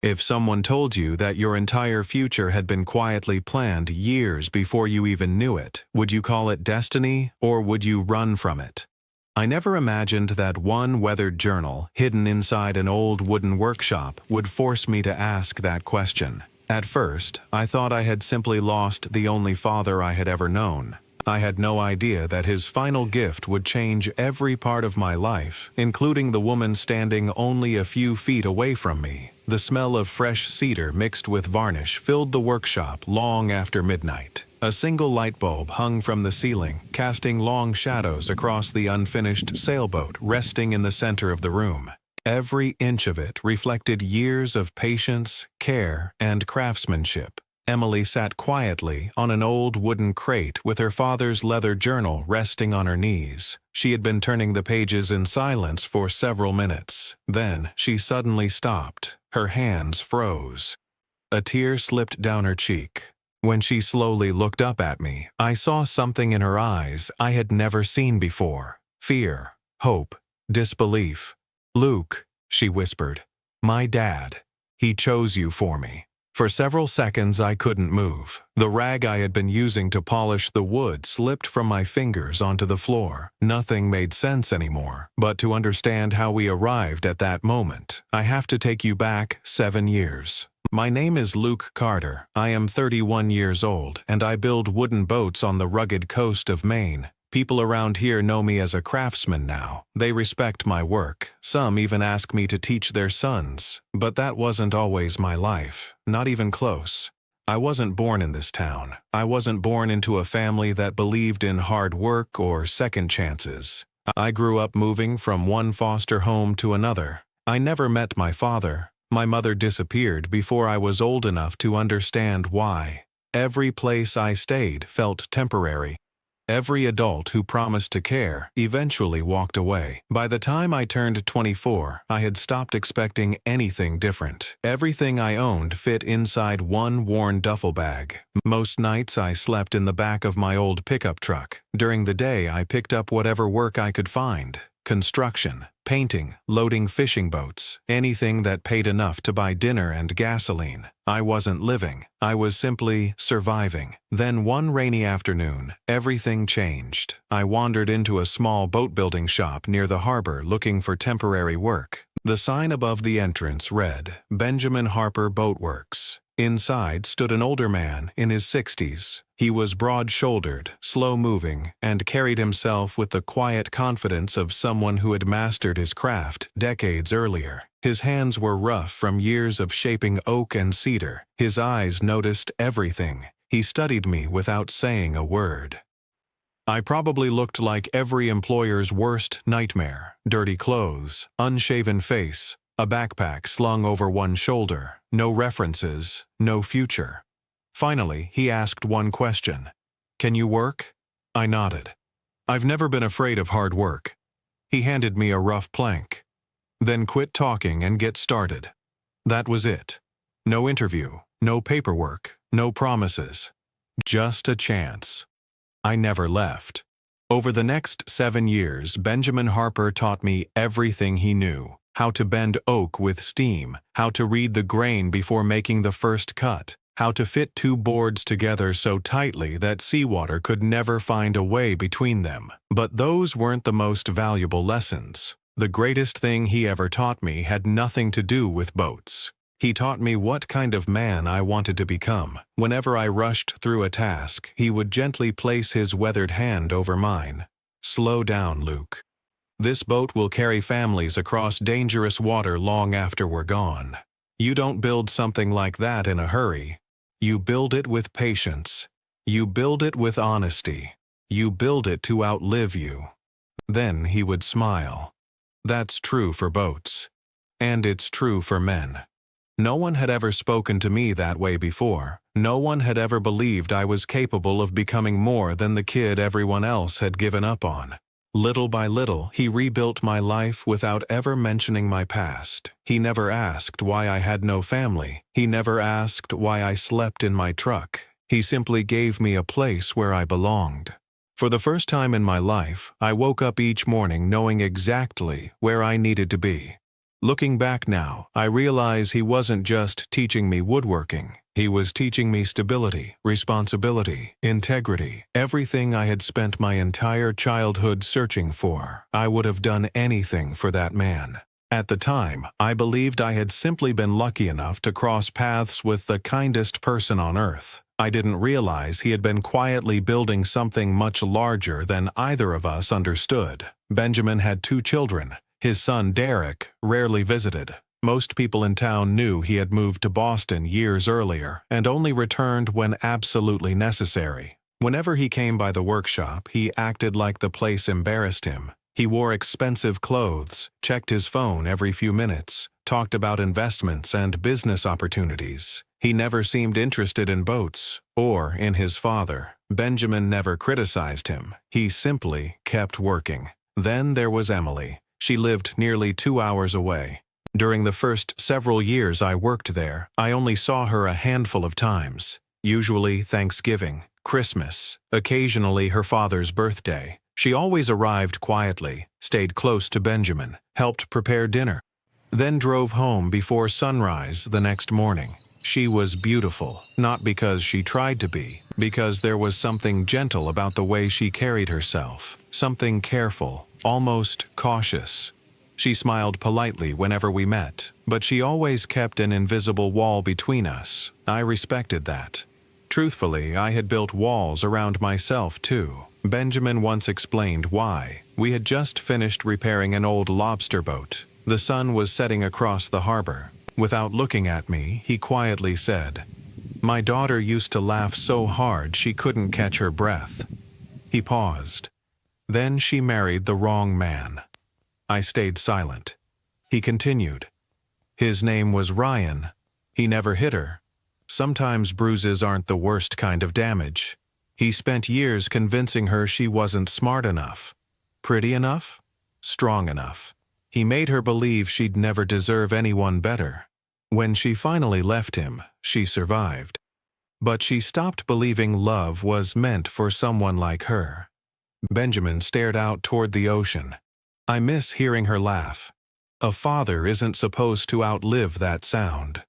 If someone told you that your entire future had been quietly planned years before you even knew it, would you call it destiny or would you run from it? I never imagined that one weathered journal, hidden inside an old wooden workshop, would force me to ask that question. At first, I thought I had simply lost the only father I had ever known. I had no idea that his final gift would change every part of my life, including the woman standing only a few feet away from me. The smell of fresh cedar mixed with varnish filled the workshop long after midnight. A single light bulb hung from the ceiling, casting long shadows across the unfinished sailboat resting in the center of the room. Every inch of it reflected years of patience, care, and craftsmanship. Emily sat quietly on an old wooden crate with her father's leather journal resting on her knees. She had been turning the pages in silence for several minutes. Then she suddenly stopped. Her hands froze. A tear slipped down her cheek. When she slowly looked up at me, I saw something in her eyes I had never seen before. Fear, hope, disbelief. "Luke," she whispered, "my dad. He chose you for me." For several seconds I couldn't move. The rag I had been using to polish the wood slipped from my fingers onto the floor. Nothing made sense anymore. But to understand how we arrived at that moment, I have to take you back 7 years. My name is Luke Carter. I am 31 years old, and I build wooden boats on the rugged coast of Maine. People around here know me as a craftsman now. They respect my work. Some even ask me to teach their sons. But that wasn't always my life. Not even close. I wasn't born in this town. I wasn't born into a family that believed in hard work or second chances. I grew up moving from one foster home to another. I never met my father. My mother disappeared before I was old enough to understand why. Every place I stayed felt temporary. Every adult who promised to care eventually walked away. By the time I turned 24, I had stopped expecting anything different. Everything I owned fit inside one worn duffel bag. Most nights I slept in the back of my old pickup truck. During the day I picked up whatever work I could find. Construction, painting, loading fishing boats, anything that paid enough to buy dinner and gasoline. I wasn't living. I was simply surviving. Then one rainy afternoon, everything changed. I wandered into a small boat building shop near the harbor looking for temporary work. The sign above the entrance read, "Benjamin Harper Boat Works." Inside stood an older man in his 60s. He was broad-shouldered, slow-moving, and carried himself with the quiet confidence of someone who had mastered his craft decades earlier. His hands were rough from years of shaping oak and cedar. His eyes noticed everything. He studied me without saying a word. I probably looked like every employer's worst nightmare. Dirty clothes, unshaven face, a backpack slung over one shoulder, no references, no future. Finally, he asked one question. "Can you work?" I nodded. "I've never been afraid of hard work." He handed me a rough plank. "Then quit talking and get started." That was it. No interview, no paperwork, no promises. Just a chance. I never left. Over the next 7 years, Benjamin Harper taught me everything he knew. How to bend oak with steam, how to read the grain before making the first cut, how to fit two boards together so tightly that seawater could never find a way between them. But those weren't the most valuable lessons. The greatest thing he ever taught me had nothing to do with boats. He taught me what kind of man I wanted to become. Whenever I rushed through a task, he would gently place his weathered hand over mine. "Slow down, Luke. This boat will carry families across dangerous water long after we're gone. You don't build something like that in a hurry. You build it with patience. You build it with honesty. You build it to outlive you." Then he would smile. That's true for boats. And it's true for men. No one had ever spoken to me that way before. No one had ever believed I was capable of becoming more than the kid everyone else had given up on. Little by little, he rebuilt my life without ever mentioning my past. He never asked why I had no family. He never asked why I slept in my truck. He simply gave me a place where I belonged. For the first time in my life, I woke up each morning knowing exactly where I needed to be. Looking back now, I realize he wasn't just teaching me woodworking. He was teaching me stability, responsibility, integrity, everything I had spent my entire childhood searching for. I would have done anything for that man. At the time, I believed I had simply been lucky enough to cross paths with the kindest person on earth. I didn't realize he had been quietly building something much larger than either of us understood. Benjamin had 2 children. His son, Derek, rarely visited. Most people in town knew he had moved to Boston years earlier and only returned when absolutely necessary. Whenever he came by the workshop, he acted like the place embarrassed him. He wore expensive clothes, checked his phone every few minutes, talked about investments and business opportunities. He never seemed interested in boats or in his father. Benjamin never criticized him. He simply kept working. Then there was Emily. She lived nearly 2 hours away. During the first several years I worked there, I only saw her a handful of times. Usually Thanksgiving, Christmas, occasionally her father's birthday. She always arrived quietly, stayed close to Benjamin, helped prepare dinner, then drove home before sunrise the next morning. She was beautiful, not because she tried to be, because there was something gentle about the way she carried herself, something careful, almost cautious. She smiled politely whenever we met, but she always kept an invisible wall between us. I respected that. Truthfully, I had built walls around myself too. Benjamin once explained why. We had just finished repairing an old lobster boat. The sun was setting across the harbor. Without looking at me, he quietly said, "My daughter used to laugh so hard she couldn't catch her breath." He paused. "Then she married the wrong man." I stayed silent. He continued. "His name was Ryan. He never hit her. Sometimes bruises aren't the worst kind of damage. He spent years convincing her she wasn't smart enough, pretty enough, strong enough. He made her believe she'd never deserve anyone better. When she finally left him, she survived. But she stopped believing love was meant for someone like her." Benjamin stared out toward the ocean. I miss hearing her laugh. A father isn't supposed to outlive that sound.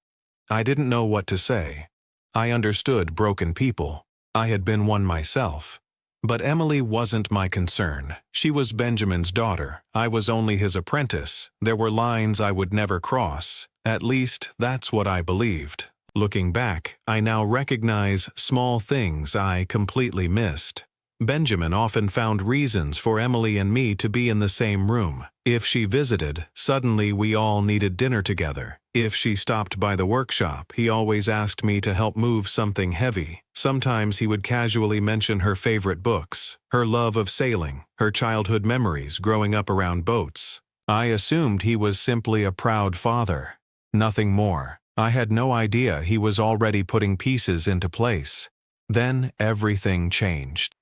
I didn't know what to say. I understood broken people. I had been one myself. But Emily wasn't my concern. She was Benjamin's daughter. I was only his apprentice. There were lines I would never cross. At least, that's what I believed. Looking back, I now recognize small things I completely missed. Benjamin often found reasons for Emily and me to be in the same room. If she visited, suddenly we all needed dinner together. If she stopped by the workshop, he always asked me to help move something heavy. Sometimes he would casually mention her favorite books, her love of sailing, her childhood memories growing up around boats. I assumed he was simply a proud father. Nothing more. I had no idea he was already putting pieces into place. Then everything changed.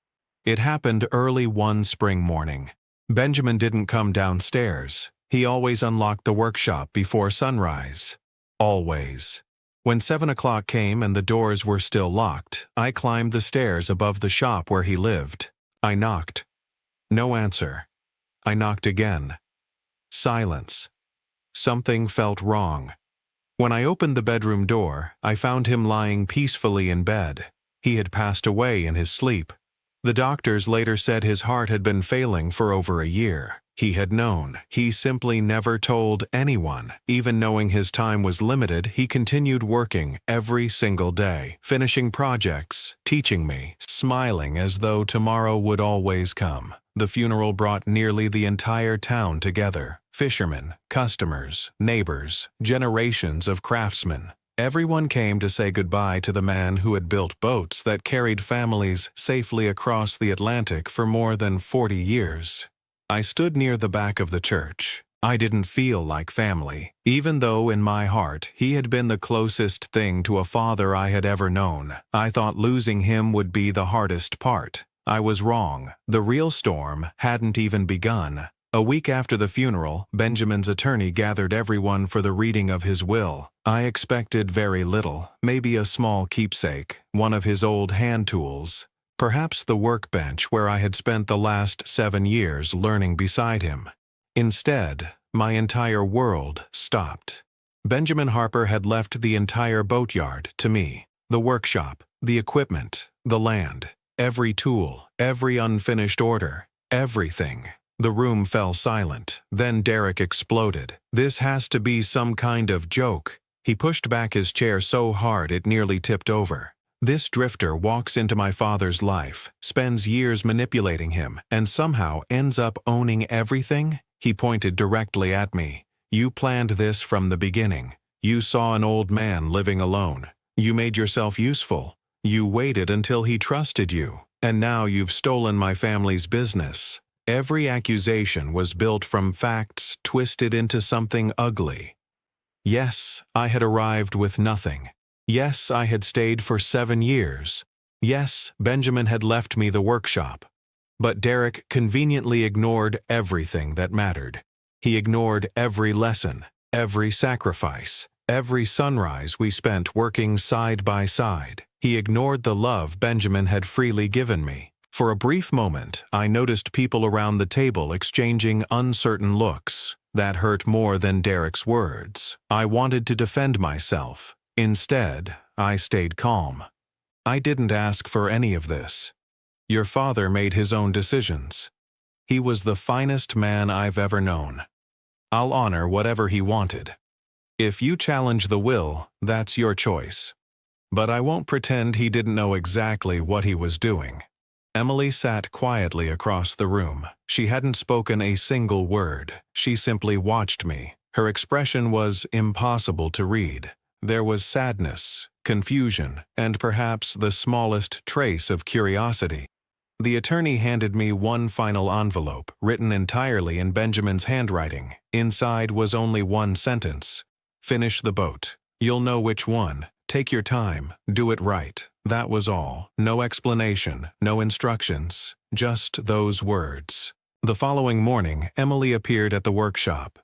It happened early one spring morning. Benjamin didn't come downstairs. He always unlocked the workshop before sunrise. Always. When 7 o'clock came and the doors were still locked, I climbed the stairs above the shop where he lived. I knocked. No answer. I knocked again. Silence. Something felt wrong. When I opened the bedroom door, I found him lying peacefully in bed. He had passed away in his sleep. The doctors later said his heart had been failing for over a year. He had known. He simply never told anyone. Even knowing his time was limited, he continued working every single day, finishing projects, teaching me, smiling as though tomorrow would always come. The funeral brought nearly the entire town together. Fishermen, customers, neighbors, generations of craftsmen. Everyone came to say goodbye to the man who had built boats that carried families safely across the Atlantic for more than 40 years. I stood near the back of the church. I didn't feel like family, even though in my heart he had been the closest thing to a father I had ever known. I thought losing him would be the hardest part. I was wrong. The real storm hadn't even begun. A week after the funeral, Benjamin's attorney gathered everyone for the reading of his will. I expected very little, maybe a small keepsake, one of his old hand tools, perhaps the workbench where I had spent the last 7 years learning beside him. Instead, my entire world stopped. Benjamin Harper had left the entire boatyard to me. The workshop, the equipment, the land, every tool, every unfinished order, everything. The room fell silent. Then Derek exploded. "This has to be some kind of joke." He pushed back his chair so hard it nearly tipped over. "This drifter walks into my father's life, spends years manipulating him, and somehow ends up owning everything?" He pointed directly at me. "You planned this from the beginning. You saw an old man living alone. You made yourself useful. You waited until he trusted you. And now you've stolen my family's business." Every accusation was built from facts twisted into something ugly. Yes, I had arrived with nothing. Yes, I had stayed for 7 years. Yes, Benjamin had left me the workshop. But Derek conveniently ignored everything that mattered. He ignored every lesson, every sacrifice, every sunrise we spent working side by side. He ignored the love Benjamin had freely given me. For a brief moment, I noticed people around the table exchanging uncertain looks. That hurt more than Derek's words. I wanted to defend myself. Instead, I stayed calm. "I didn't ask for any of this. Your father made his own decisions. He was the finest man I've ever known. I'll honor whatever he wanted. If you challenge the will, that's your choice. But I won't pretend he didn't know exactly what he was doing." Emily sat quietly across the room. She hadn't spoken a single word. She simply watched me. Her expression was impossible to read. There was sadness, confusion, and perhaps the smallest trace of curiosity. The attorney handed me one final envelope, written entirely in Benjamin's handwriting. Inside was only one sentence. "Finish the boat. You'll know which one. Take your time. Do it right." That was all. No explanation, no instructions, just those words. The following morning, Emily appeared at the workshop.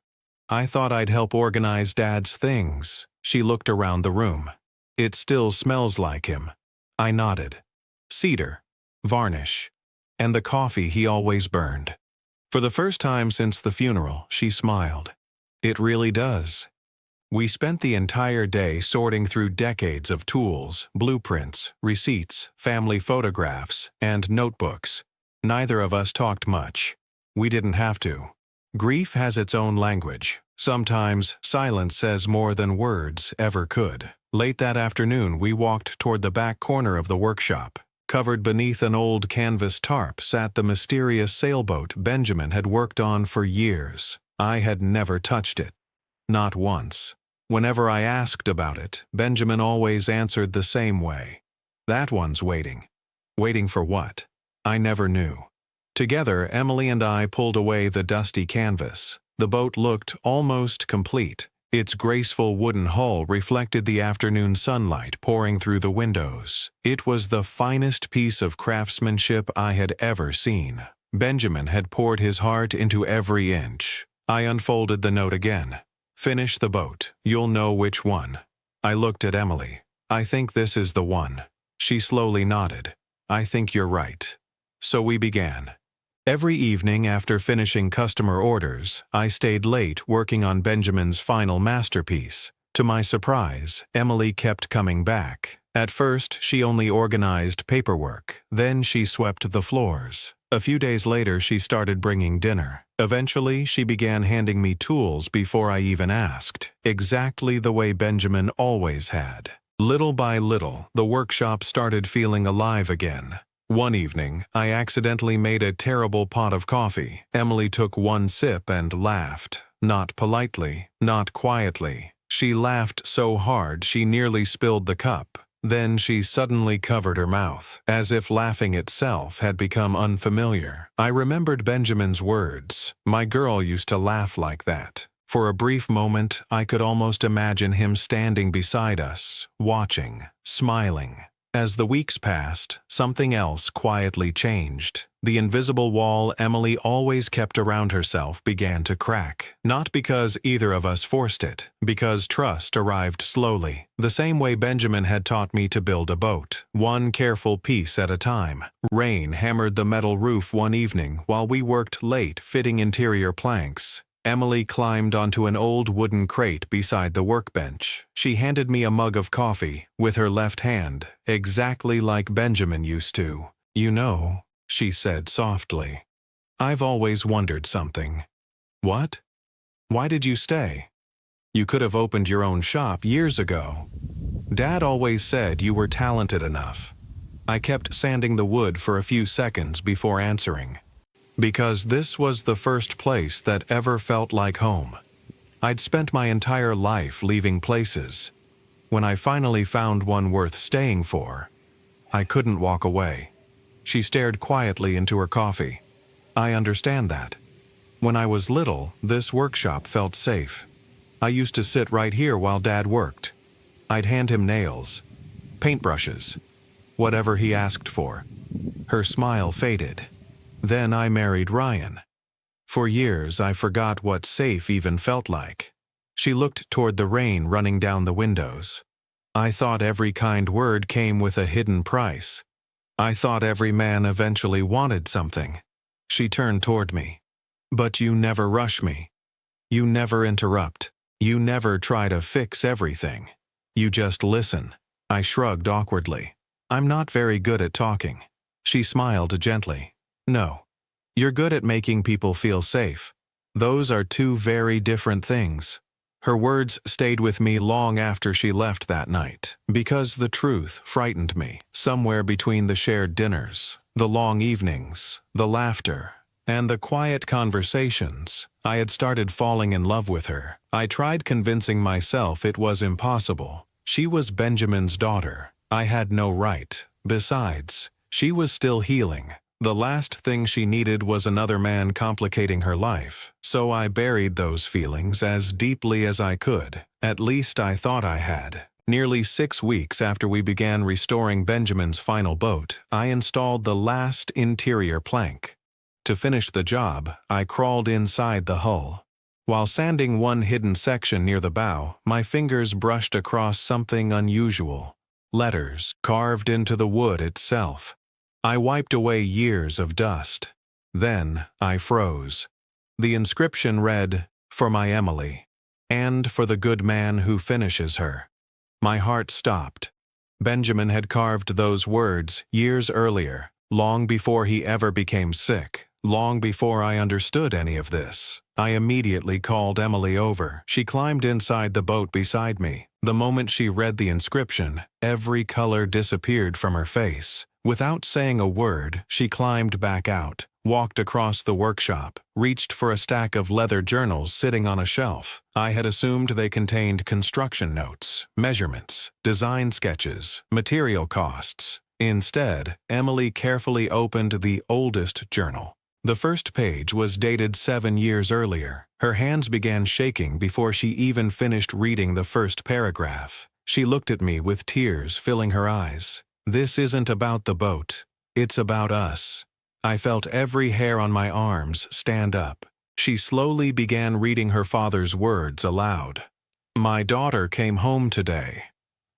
"I thought I'd help organize Dad's things." She looked around the room. "It still smells like him." I nodded. "Cedar, varnish, and the coffee he always burned." For the first time since the funeral, she smiled. "It really does." We spent the entire day sorting through decades of tools, blueprints, receipts, family photographs, and notebooks. Neither of us talked much. We didn't have to. Grief has its own language. Sometimes silence says more than words ever could. Late that afternoon, we walked toward the back corner of the workshop. Covered beneath an old canvas tarp sat the mysterious sailboat Benjamin had worked on for years. I had never touched it. Not once. Whenever I asked about it, Benjamin always answered the same way. "That one's waiting." Waiting for what? I never knew. Together, Emily and I pulled away the dusty canvas. The boat looked almost complete. Its graceful wooden hull reflected the afternoon sunlight pouring through the windows. It was the finest piece of craftsmanship I had ever seen. Benjamin had poured his heart into every inch. I unfolded the note again. "Finish the boat. You'll know which one." I looked at Emily. "I think this is the one." She slowly nodded. "I think you're right." So we began. Every evening after finishing customer orders, I stayed late working on Benjamin's final masterpiece. To my surprise, Emily kept coming back. At first, she only organized paperwork. Then she swept the floors. A few days later, she started bringing dinner. Eventually, she began handing me tools before I even asked, exactly the way Benjamin always had. Little by little, the workshop started feeling alive again. One evening, I accidentally made a terrible pot of coffee. Emily took one sip and laughed. Not politely, not quietly. She laughed so hard she nearly spilled the cup. Then she suddenly covered her mouth, as if laughing itself had become unfamiliar. I remembered Benjamin's words. My girl used to laugh like that. For a brief moment, I could almost imagine him standing beside us, watching, smiling. As the weeks passed, something else quietly changed. The invisible wall Emily always kept around herself began to crack. Not because either of us forced it, because trust arrived slowly. The same way Benjamin had taught me to build a boat, one careful piece at a time. Rain hammered the metal roof one evening while we worked late fitting interior planks. Emily climbed onto an old wooden crate beside the workbench. She handed me a mug of coffee with her left hand, exactly like Benjamin used to. "You know," she said softly, "I've always wondered something." "What? Why did you stay? You could have opened your own shop years ago." "Dad always said you were talented enough." I kept sanding the wood for a few seconds before answering. Because this was the first place that ever felt like home. I'd spent my entire life leaving places. When I finally found one worth staying for, I couldn't walk away. She stared quietly into her coffee. "I understand that. When I was little, this workshop felt safe. I used to sit right here while Dad worked. I'd hand him nails, paintbrushes, whatever he asked for." Her smile faded. "Then I married Ryan. For years I forgot what safe even felt like." She looked toward the rain running down the windows. "I thought every kind word came with a hidden price. I thought every man eventually wanted something." She turned toward me. "But you never rush me. You never interrupt. You never try to fix everything. You just listen." I shrugged awkwardly. "I'm not very good at talking." She smiled gently. "No. You're good at making people feel safe. Those are two very different things." Her words stayed with me long after she left that night, because the truth frightened me. Somewhere between the shared dinners, the long evenings, the laughter, and the quiet conversations, I had started falling in love with her. I tried convincing myself it was impossible. She was Benjamin's daughter. I had no right. Besides, she was still healing. The last thing she needed was another man complicating her life, so I buried those feelings as deeply as I could. At least I thought I had. Nearly 6 weeks after we began restoring Benjamin's final boat, I installed the last interior plank. To finish the job, I crawled inside the hull. While sanding one hidden section near the bow, my fingers brushed across something unusual. Letters carved into the wood itself. I wiped away years of dust. Then I froze. The inscription read, "For my Emily, and for the good man who finishes her." My heart stopped. Benjamin had carved those words years earlier, long before he ever became sick, long before I understood any of this. I immediately called Emily over. She climbed inside the boat beside me. The moment she read the inscription, every color disappeared from her face. Without saying a word, she climbed back out, walked across the workshop, reached for a stack of leather journals sitting on a shelf. I had assumed they contained construction notes, measurements, design sketches, material costs. Instead, Emily carefully opened the oldest journal. The first page was dated 7 years earlier. Her hands began shaking before she even finished reading the first paragraph. She looked at me with tears filling her eyes. "This isn't about the boat. It's about us." I felt every hair on my arms stand up. She slowly began reading her father's words aloud. "My daughter came home today.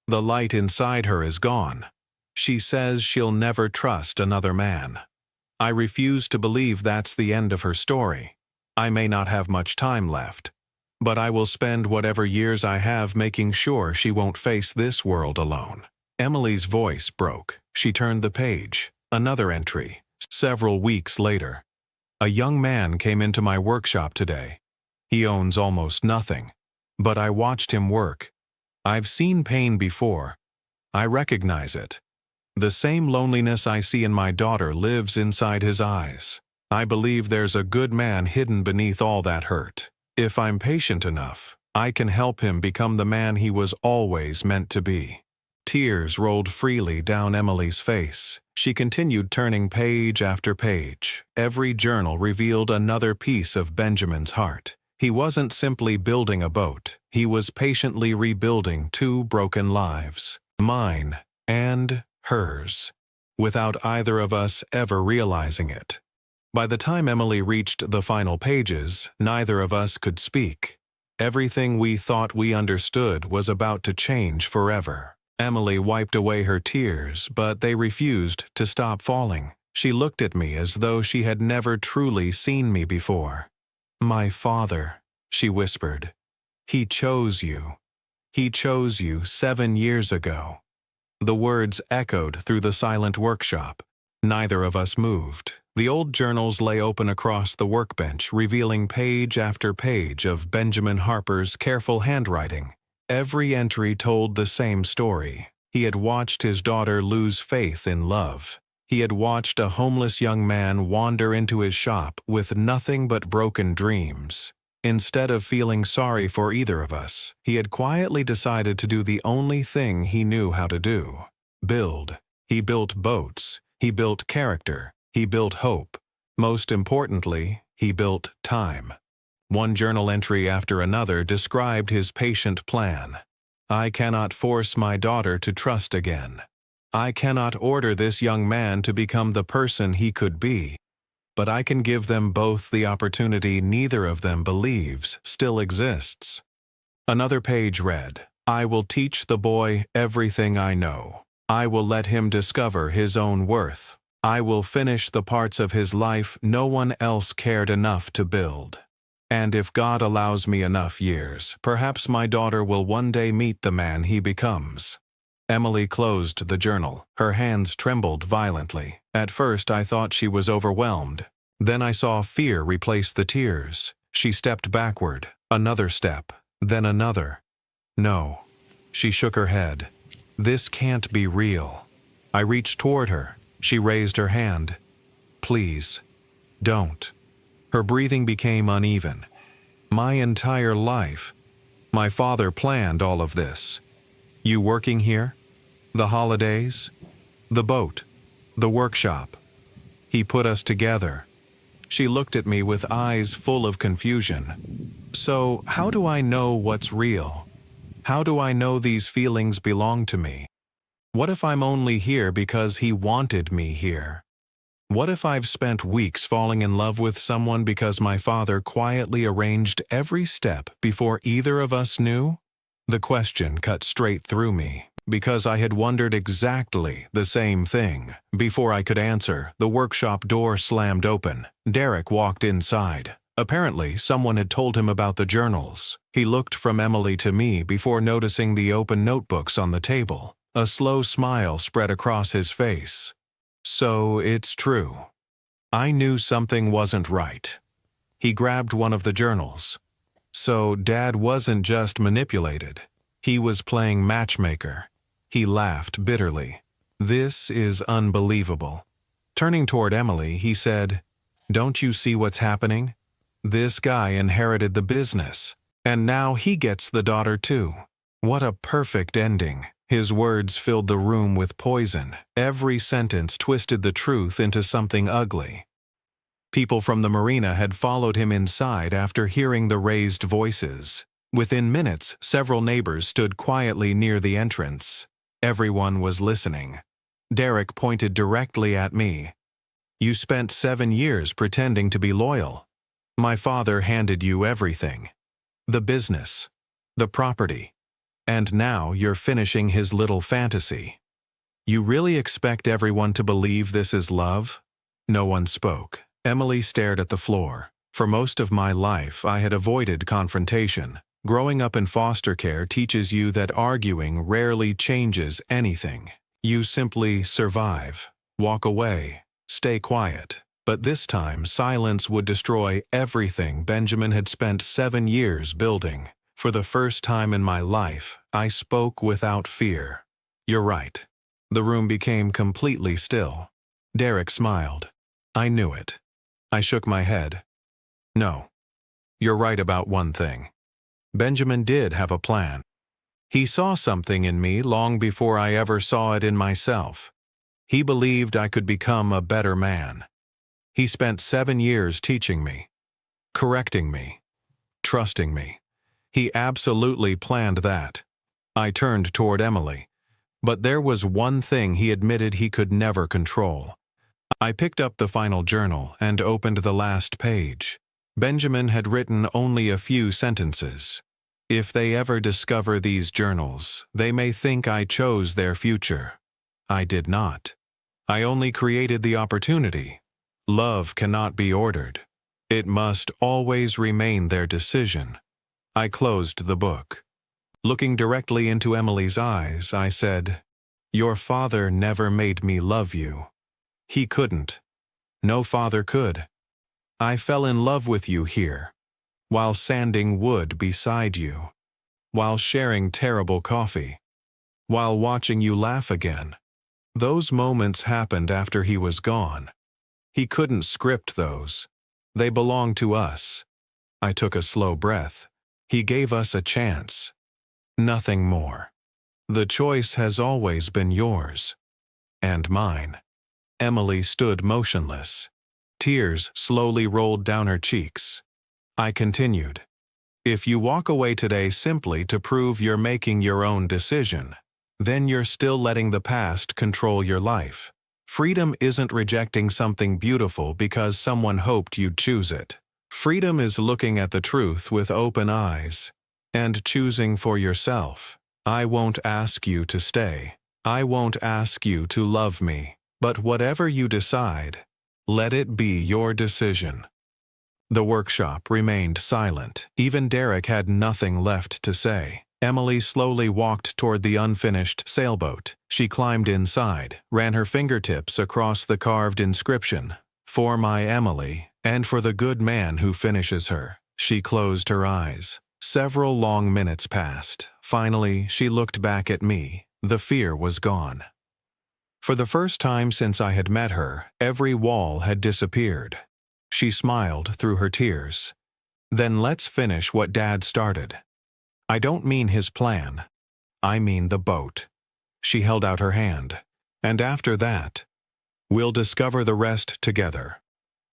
The light inside her is gone. She says she'll never trust another man." I refuse to believe that's the end of her story. I may not have much time left, but I will spend whatever years I have making sure she won't face this world alone. Emily's voice broke. She turned the page. Another entry. Several weeks later. "A young man came into my workshop today. He owns almost nothing, but I watched him work. I've seen pain before. I recognize it. The same loneliness I see in my daughter lives inside his eyes. I believe there's a good man hidden beneath all that hurt. If I'm patient enough, I can help him become the man he was always meant to be." Tears rolled freely down Emily's face. She continued turning page after page. Every journal revealed another piece of Benjamin's heart. He wasn't simply building a boat. He was patiently rebuilding 2 broken lives. Mine and hers, without either of us ever realizing it. By the time Emily reached the final pages, neither of us could speak. Everything we thought we understood was about to change forever. Emily wiped away her tears, but they refused to stop falling. She looked at me as though she had never truly seen me before. "My father," she whispered. "He chose you. He chose you 7 years ago." The words echoed through the silent workshop. Neither of us moved. The old journals lay open across the workbench, revealing page after page of Benjamin Harper's careful handwriting. Every entry told the same story. He had watched his daughter lose faith in love. He had watched a homeless young man wander into his shop with nothing but broken dreams. Instead of feeling sorry for either of us, he had quietly decided to do the only thing he knew how to do: build. He built boats. He built character. He built hope. Most importantly, he built time. One journal entry after another described his patient plan. "I cannot force my daughter to trust again. I cannot order this young man to become the person he could be. But I can give them both the opportunity neither of them believes still exists." Another page read, "I will teach the boy everything I know. I will let him discover his own worth. I will finish the parts of his life no one else cared enough to build. And if God allows me enough years, perhaps my daughter will one day meet the man he becomes." Emily closed the journal. Her hands trembled violently. At first I thought she was overwhelmed. Then I saw fear replace the tears. She stepped backward, another step, then another. "No." She shook her head. "This can't be real." I reached toward her. She raised her hand. "Please, don't." Her breathing became uneven. "My entire life. My father planned all of this. You working here? The holidays? The boat? The workshop? He put us together." She looked at me with eyes full of confusion. "So, how do I know what's real? How do I know these feelings belong to me? What if I'm only here because he wanted me here? What if I've spent weeks falling in love with someone because my father quietly arranged every step before either of us knew?" The question cut straight through me, because I had wondered exactly the same thing. Before I could answer, the workshop door slammed open. Derek walked inside. Apparently, someone had told him about the journals. He looked from Emily to me before noticing the open notebooks on the table. A slow smile spread across his face. "So it's true." I knew something wasn't right. He grabbed one of the journals. "So Dad wasn't just manipulated. He was playing matchmaker." He laughed bitterly. "This is unbelievable." Turning toward Emily, he said, "Don't you see what's happening? This guy inherited the business, and now he gets the daughter too. What a perfect ending." His words filled the room with poison. Every sentence twisted the truth into something ugly. People from the marina had followed him inside after hearing the raised voices. Within minutes, several neighbors stood quietly near the entrance. Everyone was listening. Derek pointed directly at me. "You spent 7 years pretending to be loyal. My father handed you everything. The business, the property. And now you're finishing his little fantasy. You really expect everyone to believe this is love?" No one spoke. Emily stared at the floor. For most of my life, I had avoided confrontation. Growing up in foster care teaches you that arguing rarely changes anything. You simply survive, walk away, stay quiet. But this time, silence would destroy everything Benjamin had spent 7 years building. For the first time in my life, I spoke without fear. "You're right." The room became completely still. Derek smiled. "I knew it." I shook my head. "No. You're right about one thing. Benjamin did have a plan. He saw something in me long before I ever saw it in myself. He believed I could become a better man. He spent 7 years teaching me, correcting me, trusting me. He absolutely planned that." I turned toward Emily. But there was one thing he admitted he could never control. I picked up the final journal and opened the last page. Benjamin had written only a few sentences. "If they ever discover these journals, they may think I chose their future. I did not. I only created the opportunity. Love cannot be ordered. It must always remain their decision. I closed the book. Looking directly into Emily's eyes, I said, "Your father never made me love you. He couldn't. No father could. I fell in love with you here, while sanding wood beside you, while sharing terrible coffee, while watching you laugh again. Those moments happened after he was gone. He couldn't script those. They belonged to us." I took a slow breath. "He gave us a chance. Nothing more. The choice has always been yours. And mine." Emily stood motionless. Tears slowly rolled down her cheeks. I continued, "If you walk away today simply to prove you're making your own decision, then you're still letting the past control your life. Freedom isn't rejecting something beautiful because someone hoped you'd choose it. Freedom is looking at the truth with open eyes and choosing for yourself. I won't ask you to stay. I won't ask you to love me. But whatever you decide, let it be your decision." The workshop remained silent. Even Derek had nothing left to say. Emily slowly walked toward the unfinished sailboat. She climbed inside, ran her fingertips across the carved inscription, "For my Emily, and for the good man who finishes her." She closed her eyes. Several long minutes passed. Finally, she looked back at me. The fear was gone. For the first time since I had met her, every wall had disappeared. She smiled through her tears. "Then let's finish what Dad started. I don't mean his plan. I mean the boat." She held out her hand. "And after that, we'll discover the rest together."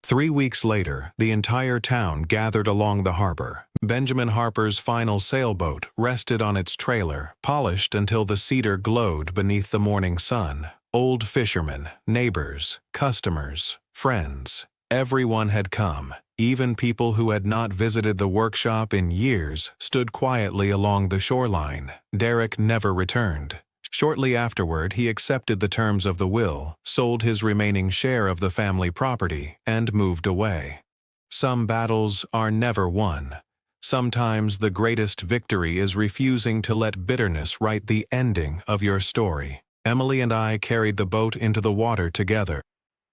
3 weeks later, the entire town gathered along the harbor. Benjamin Harper's final sailboat rested on its trailer, polished until the cedar glowed beneath the morning sun. Old fishermen, neighbors, customers, friends, everyone had come. Even people who had not visited the workshop in years stood quietly along the shoreline. Derek never returned. Shortly afterward, he accepted the terms of the will, sold his remaining share of the family property, and moved away. Some battles are never won. Sometimes the greatest victory is refusing to let bitterness write the ending of your story. Emily and I carried the boat into the water together.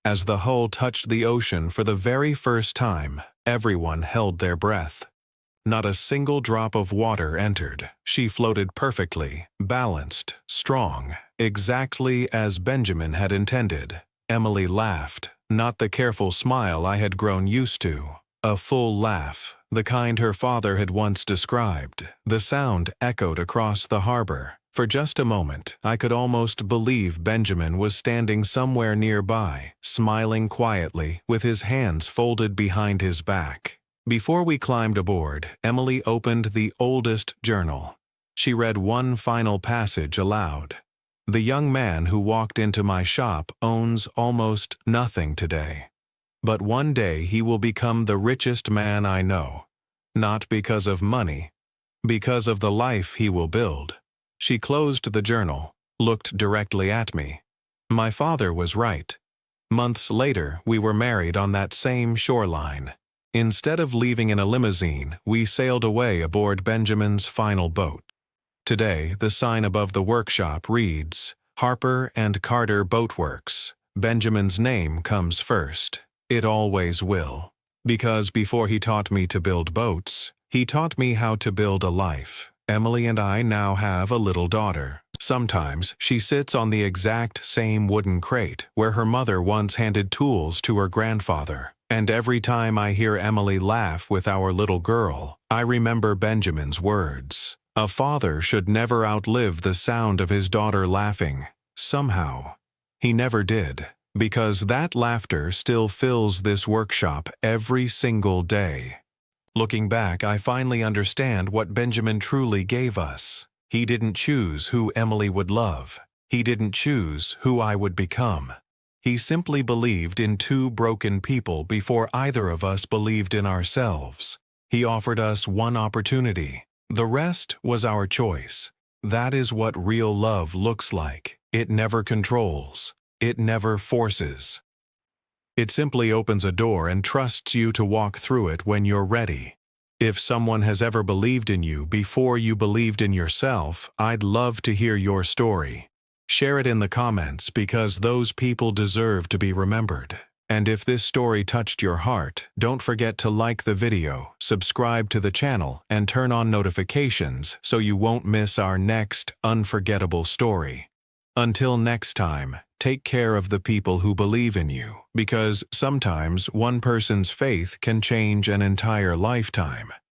As the hull touched the ocean for the very first time, everyone held their breath. Not a single drop of water entered. She floated perfectly, balanced, strong, exactly as Benjamin had intended. Emily laughed, not the careful smile I had grown used to. A full laugh, the kind her father had once described. The sound echoed across the harbor. For just a moment, I could almost believe Benjamin was standing somewhere nearby, smiling quietly, with his hands folded behind his back. Before we climbed aboard, Emily opened the oldest journal. She read one final passage aloud. "The young man who walked into my shop owns almost nothing today. But one day he will become the richest man I know. Not because of money, because of the life he will build." She closed the journal, looked directly at me. My father was right. Months later, we were married on that same shoreline. Instead of leaving in a limousine, we sailed away aboard Benjamin's final boat. Today, the sign above the workshop reads, "Harper and Carter Boatworks." Benjamin's name comes first. It always will. Because before he taught me to build boats, he taught me how to build a life. Emily and I now have a little daughter. Sometimes she sits on the exact same wooden crate where her mother once handed tools to her grandfather. And every time I hear Emily laugh with our little girl, I remember Benjamin's words. A father should never outlive the sound of his daughter laughing. Somehow, he never did, because that laughter still fills this workshop every single day. Looking back, I finally understand what Benjamin truly gave us. He didn't choose who Emily would love. He didn't choose who I would become. He simply believed in two broken people before either of us believed in ourselves. He offered us one opportunity. The rest was our choice. That is what real love looks like. It never controls. It never forces. It simply opens a door and trusts you to walk through it when you're ready. If someone has ever believed in you before you believed in yourself, I'd love to hear your story. Share it in the comments because those people deserve to be remembered. And if this story touched your heart, don't forget to like the video, subscribe to the channel, and turn on notifications so you won't miss our next unforgettable story. Until next time, take care of the people who believe in you, because sometimes one person's faith can change an entire lifetime.